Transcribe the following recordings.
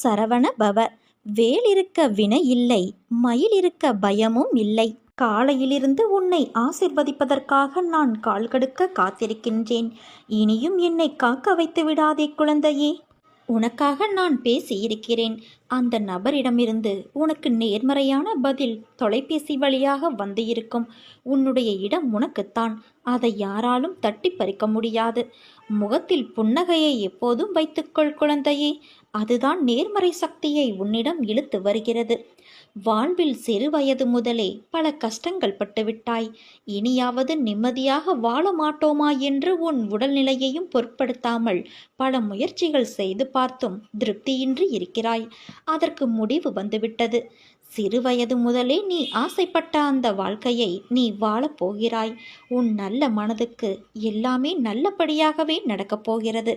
சரவண பவ. வேல் இருக்க வினை இல்லை, மயில் இருக்க பயமும் இல்லை. காலையிலிருந்து உன்னை ஆசிர்வதிப்பதற்காக நான் கால் கடுக்க காத்திருக்கின்றேன். இனியும் என்னை காக்க வைத்து விடாதே குழந்தையே. உனக்காக நான் பேசியிருக்கிறேன். அந்த நபரிடமிருந்து உனக்கு நேர்மறையான பதில் தொலைபேசி வழியாக வந்து இருக்கும். உன்னுடைய இடம் உனக்குத்தான். அதை யாராலும் தட்டி பறிக்க முடியாது. முகத்தில் புன்னகையை எப்போதும் வைத்துக்கொள் குழந்தையே. அதுதான் நேர்மறை சக்தியை உன்னிடம் இழுத்து வருகிறது. வாழ்வில் சிறு வயது முதலே பல கஷ்டங்கள் பட்டுவிட்டாய். இனியாவது நிம்மதியாக வாழ மாட்டோமா என்று உன் உடல்நிலையையும் பொருட்படுத்தாமல் பல முயற்சிகள் செய்து பார்த்தும் திருப்தியின்றி இருக்கிறாய். அதற்கு முடிவு வந்துவிட்டது. சிறு வயது முதலே நீ ஆசைப்பட்ட அந்த வாழ்க்கையை நீ வாழப் போகிறாய். உன் நல்ல மனதுக்கு எல்லாமே நல்லபடியாகவே நடக்கப் போகிறது.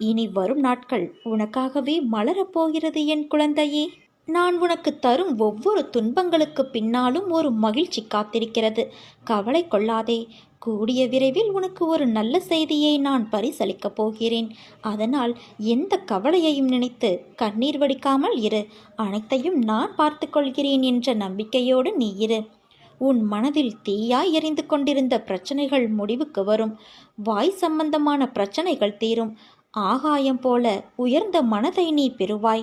இனி வரும் நாட்கள் உனக்காகவே மலரப்போகிறது என் குழந்தையே. நான் உனக்கு தரும் ஒவ்வொரு துன்பங்களுக்கு பின்னாலும் ஒரு மகிழ்ச்சி காத்திருக்கிறது. கவலை கொள்ளாதே. கூடிய விரைவில் உனக்கு ஒரு நல்ல செய்தியை நான் பரிசளிக்கப் போகிறேன். அதனால் எந்த கவலையையும் நினைத்து கண்ணீர் வடிக்காமல் இரு. அனைத்தையும் நான் பார்த்து கொள்கிறேன் என்ற நம்பிக்கையோடு நீ இரு. உன் மனதில் தீயாய் எரிந்து கொண்டிருந்த பிரச்சனைகள் முடிவுக்கு வரும். வாய் சம்பந்தமான பிரச்சனைகள் தீரும். ஆகாயம் போல உயர்ந்த மனதை நீ பெறுவாய்.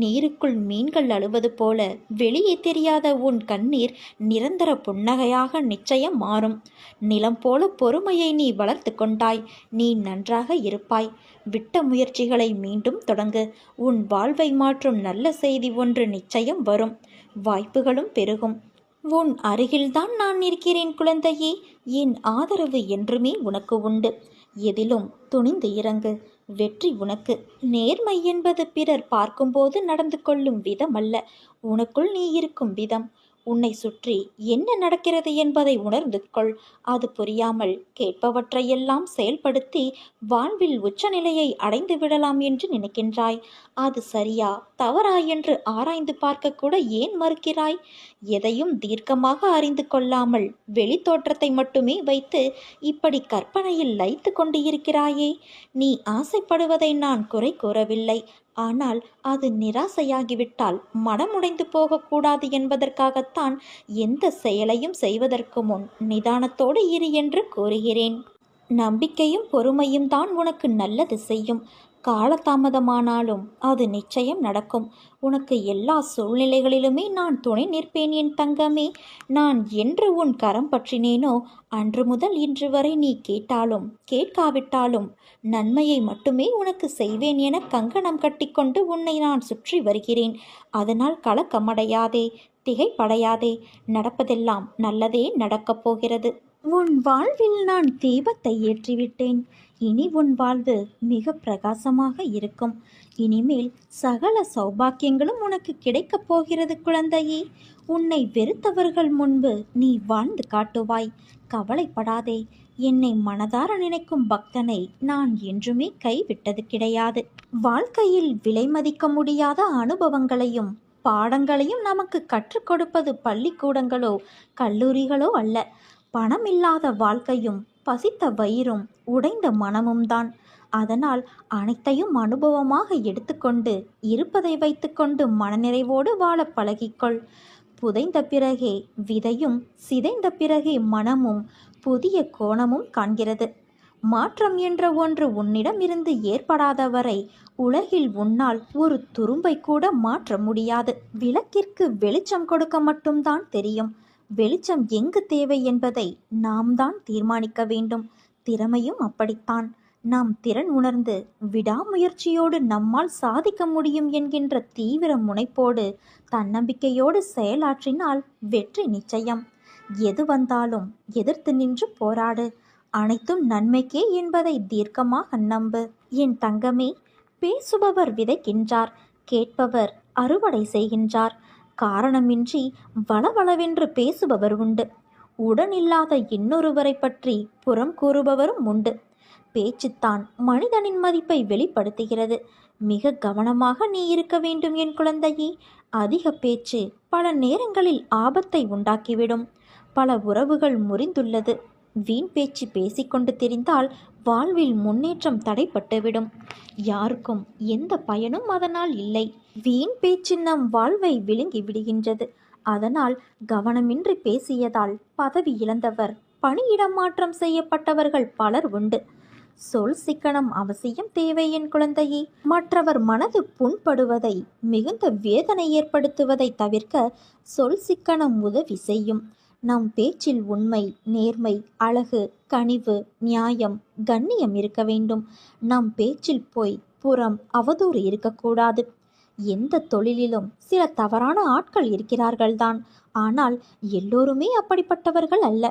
நீருக்குள் மீன்கள் அழுவது போல வெளியே தெரியாத உன் கண்ணீர் நிரந்தர புன்னகையாக நிச்சயம் மாறும். நிலம் போல பொறுமையை நீ வளர்த்து கொண்டாய். நீ நன்றாக இருப்பாய். விட்ட முயற்சிகளை மீண்டும் தொடங்கு. உன் வாழ்வை மாற்றும் நல்ல செய்தி ஒன்று நிச்சயம் வரும். வாய்ப்புகளும் பெருகும். உன் அருகில்தான் நான் இருக்கிறேன் குழந்தையே. என் ஆதரவு என்றுமே உனக்கு உண்டு. எதிலும் துணிந்து இறங்கு. வெற்றி உனக்கு. நேர்மை என்பது பிறர் பார்க்கும்போது நடந்து கொள்ளும் விதம் அல்ல, உனக்குள் நீ இருக்கும் விதம். உன்னை சுற்றி என்ன நடக்கிறது என்பதை உணர்ந்து கொள். அது புரியாமல் கேட்பவற்றையெல்லாம் செயல்படுத்தி வாழ்வில் உச்சநிலையை அடைந்து விடலாம் என்று நினைக்கின்றாய். அது சரியா தவறா என்று ஆராய்ந்து பார்க்க கூட ஏன் மறுக்கிறாய்? எதையும் தீர்க்கமாக அறிந்து கொள்ளாமல் வெளி தோற்றத்தை மட்டுமே வைத்து இப்படி கற்பனையில் லயித்து கொண்டு இருக்கிறாயே. நீ ஆசைப்படுவதை நான் குறை கூறவில்லை. ஆனால் அது நிராசையாகிவிட்டால் மனமுடைந்து போகக்கூடாது என்பதற்காகத்தான் எந்த செயலையும் செய்வதற்கு முன் நிதானத்தோடு இரு என்று கூறுகிறேன். நம்பிக்கையும் பொறுமையும் தான் உனக்கு நல்லது செய்யும். காலதாமதமானாலும் அது நிச்சயம் நடக்கும். உனக்கு எல்லா சூழ்நிலைகளிலுமே நான் துணை நிற்பேன் என் தங்கமே. நான் என்று உன் கரம் பற்றினேனோ அன்று முதல் இன்று வரை நீ கேட்டாலும் கேட்காவிட்டாலும் நன்மையை மட்டுமே உனக்கு செய்வேன் என கங்கணம் கட்டிக்கொண்டு உன்னை நான் சுற்றி வருகிறேன். அதனால் கலக்கமடையாதே, திகைப்படையாதே. நடப்பதெல்லாம் நல்லதே நடக்கப் போகிறது. உன் வாழ்வில் நான் தீபத்தை ஏற்றிவிட்டேன். இனி உன் வாழ்வு மிக பிரகாசமாக இருக்கும். இனிமேல் சகல சௌபாக்கியங்களும் உனக்கு கிடைக்கப் போகிறது குழந்தையே. உன்னை வெறுத்தவர்கள் முன்பு நீ வாழ்ந்து காட்டுவாய். கவலைப்படாதே. என்னை மனதார நினைக்கும் பக்தனை நான் என்றுமே கைவிட்டது கிடையாது. வாழ்க்கையில் விலை மதிக்க முடியாத அனுபவங்களையும் பாடங்களையும் நமக்கு கற்றுக் கொடுப்பது பள்ளிக்கூடங்களோ கல்லூரிகளோ அல்ல. பணமில்லாத வாழ்க்கையும் பசித்த வயிறும் உடைந்த மனமும் தான். அதனால் அனைத்தையும் அனுபவமாக எடுத்துக்கொண்டு இருப்பதை வைத்துக்கொண்டு மனநிறைவோடு வாழ பழகிக்கொள். புதைந்த பிறகே விதையும் சிதைந்த பிறகே மனமும் புதிய கோணமும் காண்கிறது. மாற்றம் என்ற ஒன்று உன்னிடம் இருந்து ஏற்படாத வரை உலகில் உன்னால் ஒரு துரும்பை கூட மாற்ற முடியாது. விளக்கிற்கு வெளிச்சம் கொடுக்க மட்டும்தான் தெரியும். வெளிச்சம் எங்கு தேவை என்பதை நாம் தான் தீர்மானிக்க வேண்டும். திறமையும் அப்படித்தான். நாம் திறன் உணர்ந்து விடாமுயற்சியோடு நம்மால் சாதிக்க முடியும் என்கின்ற தீவிர முனைப்போடு தன்னம்பிக்கையோடு செயலாற்றினால் வெற்றி நிச்சயம். எது வந்தாலும் எதிர்த்து நின்று போராடு. அனைத்தும் நன்மைக்கே என்பதை தீர்க்கமாக நம்பு என் தங்கமே. பேசுபவர் விதைக்கின்றார், கேட்பவர் அறுவடை செய்கின்றார். காரணமின்றி வளவளவென்று பேசுபவர் உண்டு. உடனில்லாத இன்னொருவரை பற்றி புறம் கூறுபவரும் உண்டு. பேச்சுத்தான் மனிதனின் மதிப்பை வெளிப்படுத்துகிறது. மிக கவனமாக நீ இருக்க வேண்டும் என் குழந்தையே. அதிக பேச்சு பல நேரங்களில் ஆபத்தை உண்டாக்கிவிடும். பல உறவுகள் முறிந்துள்ளது. வீண் பேச்சு பேசிக்கொண்டு திரிந்தால் வாழ்வில் முன்னேற்றம் தடைப்பட்டுவிடும். யாருக்கும் எந்த பயனும் அதனால் இல்லை. வீண் பேச்சு நம் வாழ்வை விழுங்கி விடுகின்றது. அதனால் கவனமின்றி பேசியதால் பதவி இழந்தவர், பணியிடம் மாற்றம் செய்யப்பட்டவர்கள் பலர் உண்டு. சொல் சிக்கனம் அவசியம் தேவை என் குழந்தையே. மற்றவர் மனது புண்படுவதை, மிகுந்த வேதனை ஏற்படுத்துவதை தவிர்க்க சொல் சிக்கனம் உதவி செய்யும். நம் பேச்சில் உண்மை, நேர்மை, அழகு, கனிவு, நியாயம், கண்ணியம் இருக்க வேண்டும். நம் பேச்சில் பொய், புறம், அவதூறு இருக்கக்கூடாது. எந்த தொழிலிலும் சில தவறான ஆட்கள் இருக்கிறார்கள்தான். ஆனால் எல்லோருமே அப்படிப்பட்டவர்கள் அல்ல.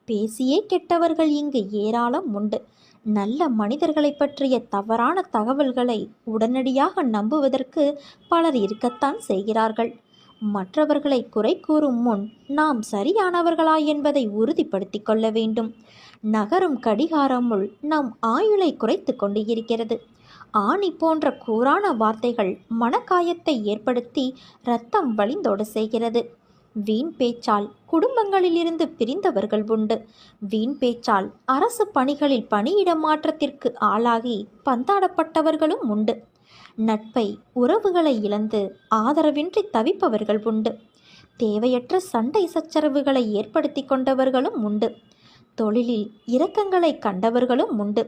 பேசியே கெட்டவர்கள் இங்கு ஏராளம் உண்டு. நல்ல மனிதர்களை பற்றிய தவறான தகவல்களை உடனடியாக நம்புவதற்கு பலர் இருக்கத்தான் செய்கிறார்கள். மற்றவர்களை குறை கூறும் முன் நாம் சரியானவர்களா என்பதை உறுதிப்படுத்தி கொள்ள வேண்டும். நகரும் கடிகாரமுள் நம் ஆயுளை குறைத்து கொண்டு இருக்கிறது. ஆணி போன்ற கூரான வார்த்தைகள் மனக்காயத்தை ஏற்படுத்தி இரத்தம் வழிந்தோட செய்கிறது. வீண் பேச்சால் குடும்பங்களிலிருந்து பிரிந்தவர்கள் உண்டு. வீண் பேச்சால் அரசு பணிகளில் பணியிட மாற்றத்திற்கு ஆளாகி பந்தாடப்பட்டவர்களும் உண்டு. நட்பை, உறவுகளை இழந்து ஆதரவின்றி தவிப்பவர்கள் உண்டு. தேவையற்ற சண்டை சச்சரவுகளை ஏற்படுத்தி கொண்டவர்களும் உண்டு. தொழிலில் இரக்கங்களை கண்டவர்களும் உண்டு.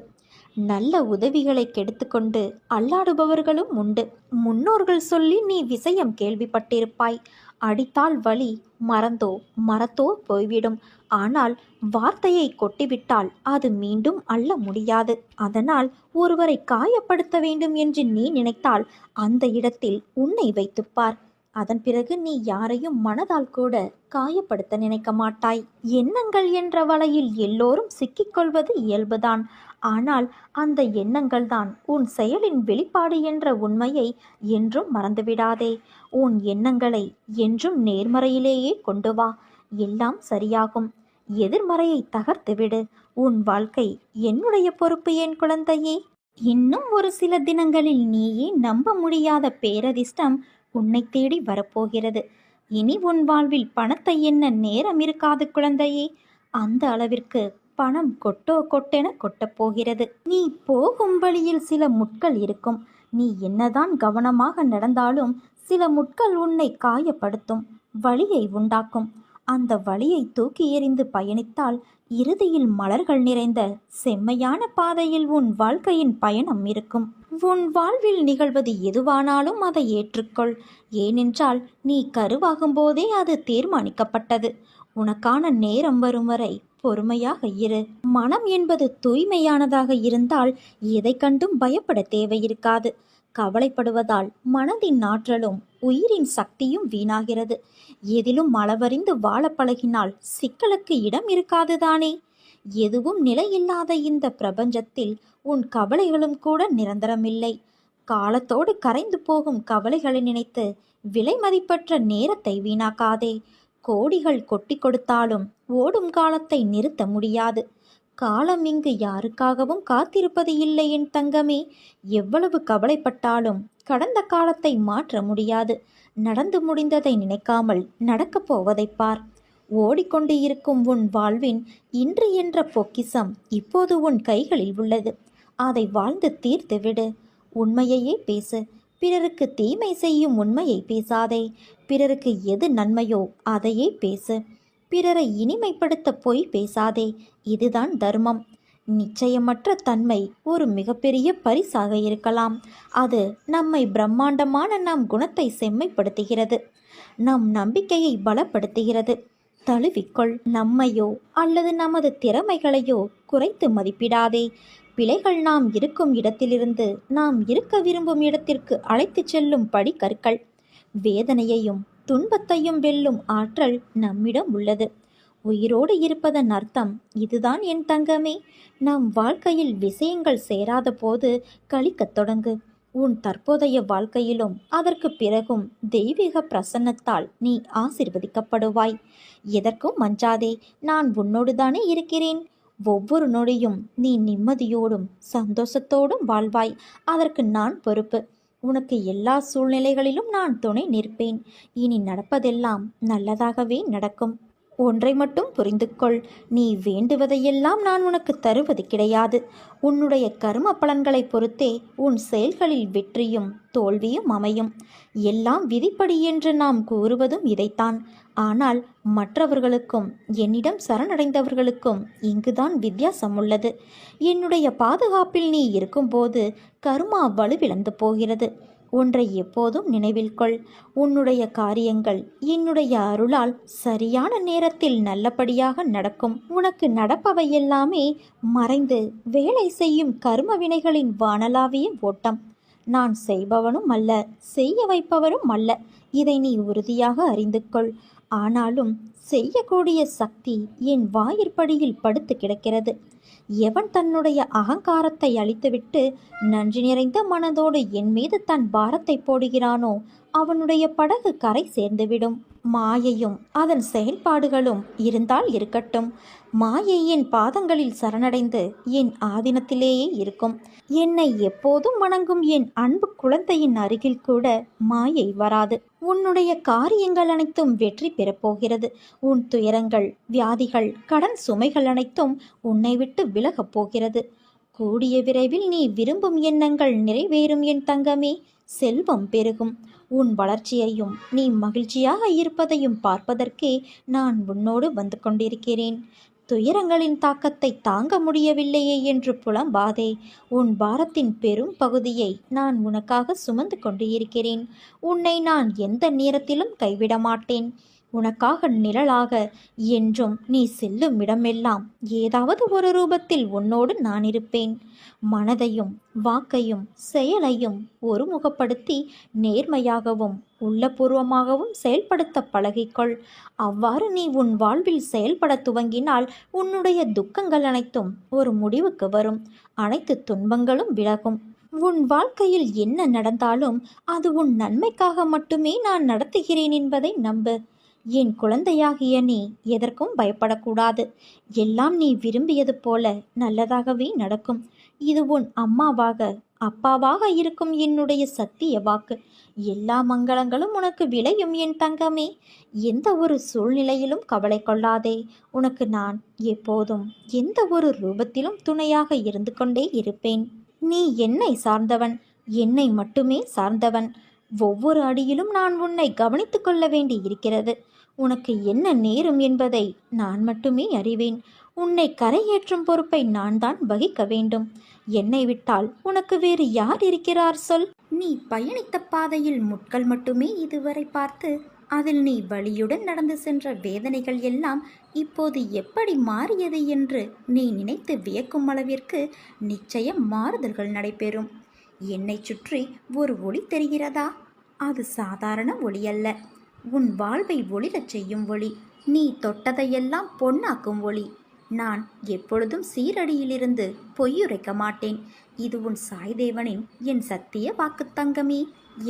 நல்ல உதவிகளை கெடுத்துக்கொண்டு அல்லாடுபவர்களும் உண்டு. முன்னோர்கள் சொல்லி நீ விஷயம் கேள்விப்பட்டிருப்பாய். அடித்தால் வலி மரத்தோ போய்விடும். ஆனால் வார்த்தையை கொட்டிவிட்டால் அது மீண்டும் அள்ள முடியாது. அதனால் ஒருவரை காயப்படுத்த வேண்டும் என்று நீ நினைத்தால் அந்த இடத்தில் உன்னை வைத்துப்பார். அதன் பிறகு நீ யாரையும் மனதால் கூட காயப்படுத்த நினைக்க மாட்டாய். எண்ணங்கள் என்ற வலையில் எல்லோரும் சிக்கிக்கொள்வது இயல்புதான். ஆனால் அந்த எண்ணங்கள் தான் உன் செயலின் வெளிப்பாடு என்ற உண்மையை என்றும் மறந்துவிடாதே. உன் எண்ணங்களை என்றும் நேர்மறையிலேயே கொண்டு வா. எல்லாம் சரியாகும். எதிர்மறையை தகர்த்துவிடு. உன் வாழ்க்கை என்னுடைய பொறுப்பு என் குழந்தையே. இன்னும் ஒரு சில தினங்களில் நீயே நம்ப முடியாத பேரதிர்ஷ்டம் உன்னை தேடி வரப்போகிறது. இனி உன் வாழ்வில் பணத்தை எண்ண நேரம் இருக்காது குழந்தையே. அந்த அளவிற்கு பணம் கொட்டென கொட்டப் போகிறது. நீ போகும் வழியில் சில முட்கள் இருக்கும். நீ என்னதான் கவனமாக நடந்தாலும் சில முட்கள் உன்னை காயப்படுத்தும், வலியை உண்டாக்கும். அந்த வலியை தூக்கி எறிந்து பயணித்தால் இறுதியில் மலர்கள் நிறைந்த செம்மையான பாதையில் உன் வாழ்க்கையின் பயணம் இருக்கும். உன் வாழ்வில் நிகழ்வது எதுவானாலும் அதை ஏற்றுக்கொள். ஏனென்றால் நீ கருவாகும் போதே அது தீர்மானிக்கப்பட்டது. உனக்கான நேரம் வரும் வரை பொறுமையாக இரு. மனம் என்பது தூய்மையானதாக இருந்தால் எதை கண்டும் பயப்பட தேவையிருக்காது. கவலைப்படுவதால் மனதின் ஆற்றலும் உயிரின் சக்தியும் வீணாகிறது. எதிலும் அளவறிந்து வாழ பழகினால் சிக்கலுக்கு இடம் இருக்காதுதானே. எதுவும் நிலையில்லாத இந்த பிரபஞ்சத்தில் உன் கவலைகளும் கூட நிரந்தரமில்லை. காலத்தோடு கரைந்து போகும் கவலைகளை நினைத்து விலை மதிப்பற்ற நேரத்தை வீணாக்காதே. கோடிகள் கொட்டி கொடுத்தாலும் ஓடும் காலத்தை நிறுத்த முடியாது. காலம் இங்கு யாருக்காகவும் காத்திருப்பது இல்லை என் தங்கமே. எவ்வளவு கவலைப்பட்டாலும் கடந்த காலத்தை மாற்ற முடியாது. நடந்து முடிந்ததை நினைக்காமல் நடக்கப் போவதை பார். ஓடிக்கொண்டு இருக்கும் உன் வாழ்வின் இன்று என்ற பொக்கிஷம் இப்போது உன் கைகளில் உள்ளது. அதை வாழ்ந்து தீர்த்து விடு. உண்மையையே பேசு. பிறருக்கு தீமை செய்யும் உண்மையை பேசாதே. பிறருக்கு எது நன்மையோ அதையே பேசு. பிறரை இனிமைப்படுத்த பொய் பேசாதே. இதுதான் தர்மம். நிச்சயமற்ற தன்மை ஒரு மிகப்பெரிய பரிசாக இருக்கலாம். அது நம்மை பிரம்மாண்டமான நம் குணத்தை செம்மைப்படுத்துகிறது. நம் நம்பிக்கையை பலப்படுத்துகிறது. தழுவிக்கொள். நம்மையோ அல்லது நமது திறமைகளையோ குறைத்து மதிப்பிடாதே. பிழைகள் நாம் இருக்கும் இடத்திலிருந்து நாம் இருக்க விரும்பும் இடத்திற்கு அழைத்து செல்லும் படிக்கற்கள். வேதனையையும் துன்பத்தையும் வெல்லும் ஆற்றல் நம்மிடம் உள்ளது. உயிரோடு இருப்பதன் அர்த்தம் இதுதான் என் தங்கமே. நம் வாழ்க்கையில் விஷயங்கள் சேராத போது கழிக்கத் தொடங்கு. உன் தற்போதைய வாழ்க்கையிலும் அதற்கு பிறகும் தெய்வீக பிரசன்னத்தால் நீ ஆசிர்வதிக்கப்படுவாய். எதற்கும் மஞ்சாதே. நான் உன்னோடுதானே இருக்கிறேன். ஒவ்வொரு நொடியும் நீ நிம்மதியோடும் சந்தோஷத்தோடும் வாழ்வாய். அதற்கு நான் பொறுப்பு. உனக்கு எல்லா சூழ்நிலைகளிலும் நான் துணை நிற்பேன். இனி நடப்பதெல்லாம் நல்லதாகவே நடக்கும். ஒன்றை மட்டும் புரிந்து கொள், நீ வேண்டுவதையெல்லாம் நான் உனக்கு தருவது கிடையாது. உன்னுடைய கர்ம பலன்களை பொறுத்தே உன் செயல்களில் வெற்றியும் தோல்வியும் அமையும். எல்லாம் விதிப்படி என்று நாம் கூறுவதும் இதைத்தான். ஆனால் மற்றவர்களுக்கும் என்னிடம் சரணடைந்தவர்களுக்கும் இங்குதான் வித்தியாசம் உள்ளது. என்னுடைய பாதுகாப்பில் நீ இருக்கும்போது கர்மா வலுவிழந்து போகிறது. ஒன்றை எப்போதும் நினைவில் கொள், உன்னுடைய காரியங்கள் என்னுடைய அருளால் சரியான நேரத்தில் நல்லபடியாக நடக்கும். உனக்கு நடப்பவையெல்லாமே மறைந்து வேலை செய்யும் கர்ம வினைகளின் வானலாவிய ஓட்டம். நான் செய்பவனும் அல்ல, செய்ய வைப்பவரும் அல்ல. இதை நீ உறுதியாக அறிந்து கொள். ஆனாலும் செய்யக்கூடிய சக்தி என் வாயிற்படியில் படுத்து கிடக்கிறது. எவன் தன்னுடைய அகங்காரத்தை அழித்துவிட்டு நன்றி நிறைந்த மனதோடு என் மீது தன் பாரத்தை போடுகிறானோ அவனுடைய படகு கரை சேர்ந்துவிடும். மாயையும் அதன் செயல்பாடுகளும் இருந்தால் இருக்கட்டும். மாயை என் பாதங்களில் சரணடைந்து என் ஆதீனத்திலேயே இருக்கும். என்னை எப்போதும் வணங்கும் என் அன்பு குழந்தையின் அருகில் கூட மாயை வராது. உன்னுடைய காரியங்கள் அனைத்தும் வெற்றி பெறப்போகிறது. உன் துயரங்கள், வியாதிகள், கடன் சுமைகள் அனைத்தும் உன்னை விட்டு விலகப் போகிறது. கூடிய விரைவில் நீ விரும்பும் எண்ணங்கள் நிறைவேறும் என் தங்கமே. செல்வம் பெருகும். உன் வளர்ச்சியையும் நீ மகிழ்ச்சியாக இருப்பதையும் பார்ப்பதற்கே நான் உன்னோடு வந்து கொண்டிருக்கிறேன். துயரங்களின் தாக்கத்தை தாங்க முடியவில்லையே என்று புலம்பாதே. உன் பாரத்தின் பெரும் பகுதியை நான் உனக்காக சுமந்து கொண்டு இருக்கிறேன். உன்னை நான் எந்த நேரத்திலும் கைவிட மாட்டேன். உனக்காக நிழலாக என்றும் நீ செல்லும் இடமெல்லாம் ஏதாவது ஒரு ரூபத்தில் உன்னோடு நான் இருப்பேன். மனதையும் வாக்கையும் செயலையும் ஒருமுகப்படுத்தி நேர்மையாகவும் உள்ளபூர்வமாகவும் செயல்படுத்த பழகிக்கொள். அவ்வாறு நீ உன் வாழ்வில் செயல்பட துவங்கினால் உன்னுடைய துக்கங்கள் அனைத்தும் ஒரு முடிவுக்கு வரும். அனைத்து துன்பங்களும் விலகும். உன் வாழ்க்கையில் என்ன நடந்தாலும் அது உன் நன்மைக்காக மட்டுமே நான் நடத்துகிறேன் என்பதை நம்பு. என் குழந்தையாகிய நீ எதற்கும் பயப்படக்கூடாது. எல்லாம் நீ விரும்பியது போல நல்லதாகவே நடக்கும். இது உன் அம்மாவாக அப்பாவாக இருக்கும் என்னுடைய சத்திய வாக்கு. எல்லா மங்களங்களும் உனக்கு விளையும் என் தங்கமே. எந்த ஒரு சூழ்நிலையிலும் கவலை கொள்ளாதே. உனக்கு நான் எப்போதும் எந்த ஒரு ரூபத்திலும் துணையாக இருந்து கொண்டே இருப்பேன். நீ என்னை சார்ந்தவன், என்னை மட்டுமே சார்ந்தவன். ஒவ்வொரு அடியிலும் நான் உன்னை கவனித்து கொள்ள வேண்டி இருக்கிறது. உனக்கு என்ன நேரும் என்பதை நான் மட்டுமே அறிவேன். உன்னை கரையேற்றும் பொறுப்பை நான் தான் வகிக்க வேண்டும். என்னை விட்டால் உனக்கு வேறு யார் இருக்கிறார் சொல்? நீ பயணித்த பாதையில் முட்கள் மட்டுமே இதுவரை பார்த்து அதில் நீ வலியுடன் நடந்து சென்ற வேதனைகள் எல்லாம் இப்போது எப்படி மாறியது என்று நீ நினைத்து வியக்கும் அளவிற்கு நிச்சயம் மாறுதல்கள் நடைபெறும். என்னை சுற்றி ஒரு ஒளி தெரிகிறதா? அது சாதாரண ஒளி அல்ல. உன் வாழ்வை ஒளிரச் செய்யும் ஒளி. நீ தொட்டதையெல்லாம் பொன்னாக்கும் ஒளி. நான் எப்பொழுதும் சீரடியிலிருந்து பொய்யுரைக்க மாட்டேன். இது உன் சாய்தேவனின் என் சத்திய வாக்கு தங்கமே.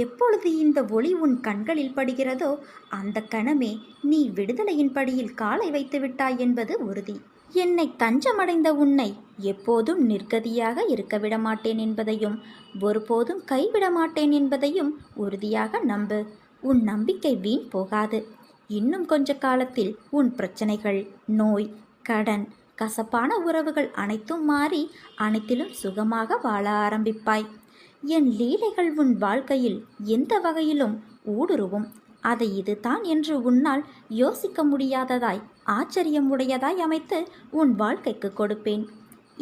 எப்பொழுது இந்த ஒளி உன் கண்களில் படுகிறதோ அந்த கணமே நீ விடுதலையின் படியில் காலை வைத்து விட்டாய் என்பது உறுதி. என்னை தஞ்சமடைந்த உன்னை எப்போதும் நிர்கதியாக இருக்க விட மாட்டேன் என்பதையும் ஒருபோதும் கைவிட மாட்டேன் என்பதையும் உறுதியாக நம்பு. உன் நம்பிக்கை வீண் போகாது. இன்னும் கொஞ்ச காலத்தில் உன் பிரச்சனைகள், நோய், கடன், கசப்பான உறவுகள் அனைத்தும் மாறி அனைத்திலும் சுகமாக வாழ ஆரம்பிப்பாய். என் லீலைகள் உன் வாழ்க்கையில் எந்த வகையிலும் ஊடுருவும். அதை இதுதான் என்று உன்னால் யோசிக்க முடியாததாய் ஆச்சரியம் உடையதாய் அமைத்து உன் வாழ்க்கைக்கு கொடுப்பேன்.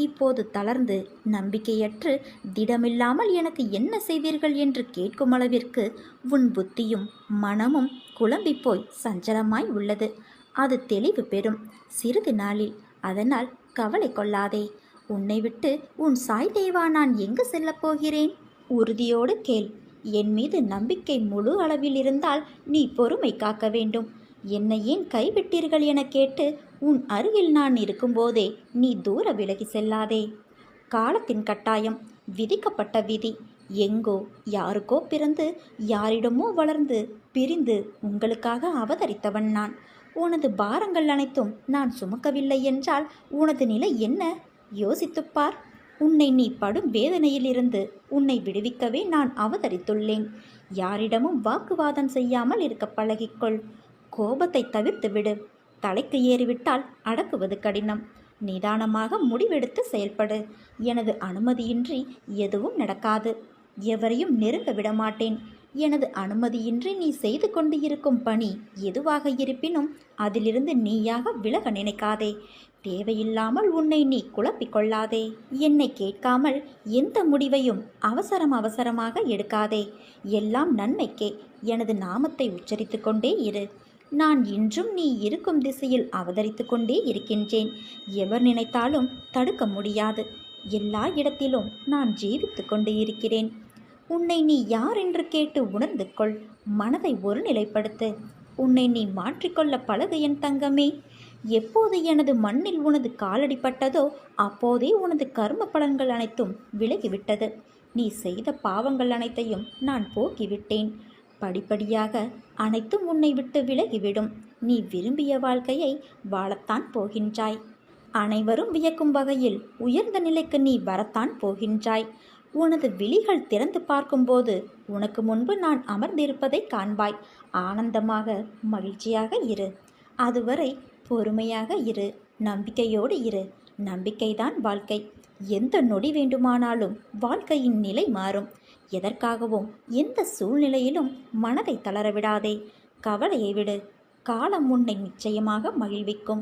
இப்போது தளர்ந்து நம்பிக்கையற்று திடமில்லாமல் எனக்கு என்ன செய்வீர்கள் என்று கேட்கும் அளவிற்கு உன் புத்தியும் மனமும் குழம்பிப்போய் சஞ்சலமாய் உள்ளது. அது தெளிவு பெறும் சிறிது நாளில். அதனால் கவலை கொள்ளாதே. உன்னை விட்டு உன் சாய் தேவா நான் எங்கு செல்லப் போகிறேன்? உறுதியோடு கேள். என் மீது நம்பிக்கை முழு அளவில் இருந்தால் நீ பொறுமை காக்க வேண்டும். என்னை ஏன் கைவிட்டீர்கள் என கேட்டு உன் அருகில் நான் இருக்கும்போதே நீ தூர விலகி செல்லாதே. காலத்தின் கட்டாயம், விதிக்கப்பட்ட விதி. எங்கோ யாருக்கோ பிறந்து யாரிடமோ வளர்ந்து பிரிந்து உங்களுக்காக அவதரித்தவன் நான். உனது பாரங்கள் அனைத்தும் நான் சுமக்கவில்லை என்றால் உனது நிலை என்ன? யோசித்துப்பார். உன்னை நீ படும் வேதனையிலிருந்து உன்னை விடுவிக்கவே நான் அவதரித்துள்ளேன். யாரிடமும் வாக்குவாதம் செய்யாமல் இருக்க பழகிக்கொள். கோபத்தை தவிர்த்து விடு. தலைக்கு ஏறிவிட்டால் அடக்குவது கடினம். நிதானமாக முடிவெடுத்து செயல்படு. எனது அனுமதியின்றி எதுவும் நடக்காது. எவரையும் நெருங்க விடமாட்டேன். எனது அனுமதியின்றி நீ செய்து கொண்டு இருக்கும் பணி எதுவாக இருப்பினும் அதிலிருந்து நீயாக விலக நினைக்காதே. தேவையில்லாமல் உன்னை நீ குழப்பிக் கொள்ளாதே. என்னை கேட்காமல் எந்த முடிவையும் அவசரமாக எடுக்காதே. எல்லாம் நன்மைக்கே. எனது நாமத்தை உச்சரித்து கொண்டே இரு. நான் இன்றும் நீ இருக்கும் திசையில் அவதரித்து கொண்டே இருக்கின்றேன். எவர் நினைத்தாலும் தடுக்க முடியாது. எல்லா இடத்திலும் நான் ஜீவித்து கொண்டு இருக்கிறேன். உன்னை நீ யார் என்று கேட்டு உணர்ந்து கொள். மனதை ஒருநிலைப்படுத்து. உன்னை நீ மாற்றிக்கொள்ள பழகு என் தங்கமே. எப்போது எனது மண்ணில் உனது காலடிப்பட்டதோ அப்போதே உனது கர்ம பலன்கள் அனைத்தும் விலகிவிட்டது. நீ செய்த பாவங்கள் அனைத்தையும் நான் போக்கிவிட்டேன். படிப்படியாக அனைத்தும் உன்னை விட்டு விலகிவிடும். நீ விரும்பிய வாழ்க்கையை வாழத்தான் போகின்றாய். அனைவரும் வியக்கும் வகையில் உயர்ந்த நிலைக்கு நீ வரத்தான் போகின்றாய். உனது விழிகள் திறந்து பார்க்கும்போது உனக்கு முன்பு நான் அமர்ந்திருப்பதை காண்பாய். ஆனந்தமாக மகிழ்ச்சியாக இரு. அதுவரை பொறுமையாக இரு. நம்பிக்கையோடு இரு. நம்பிக்கைதான் வாழ்க்கை. எந்த நொடி வேண்டுமானாலும் வாழ்க்கையின் நிலை மாறும். எதற்காகவும் எந்த சூழ்நிலையிலும் மனதை தளரவிடாதே. கவலையை விடு. காலம் உன்னை நிச்சயமாக மகிழ்விக்கும்.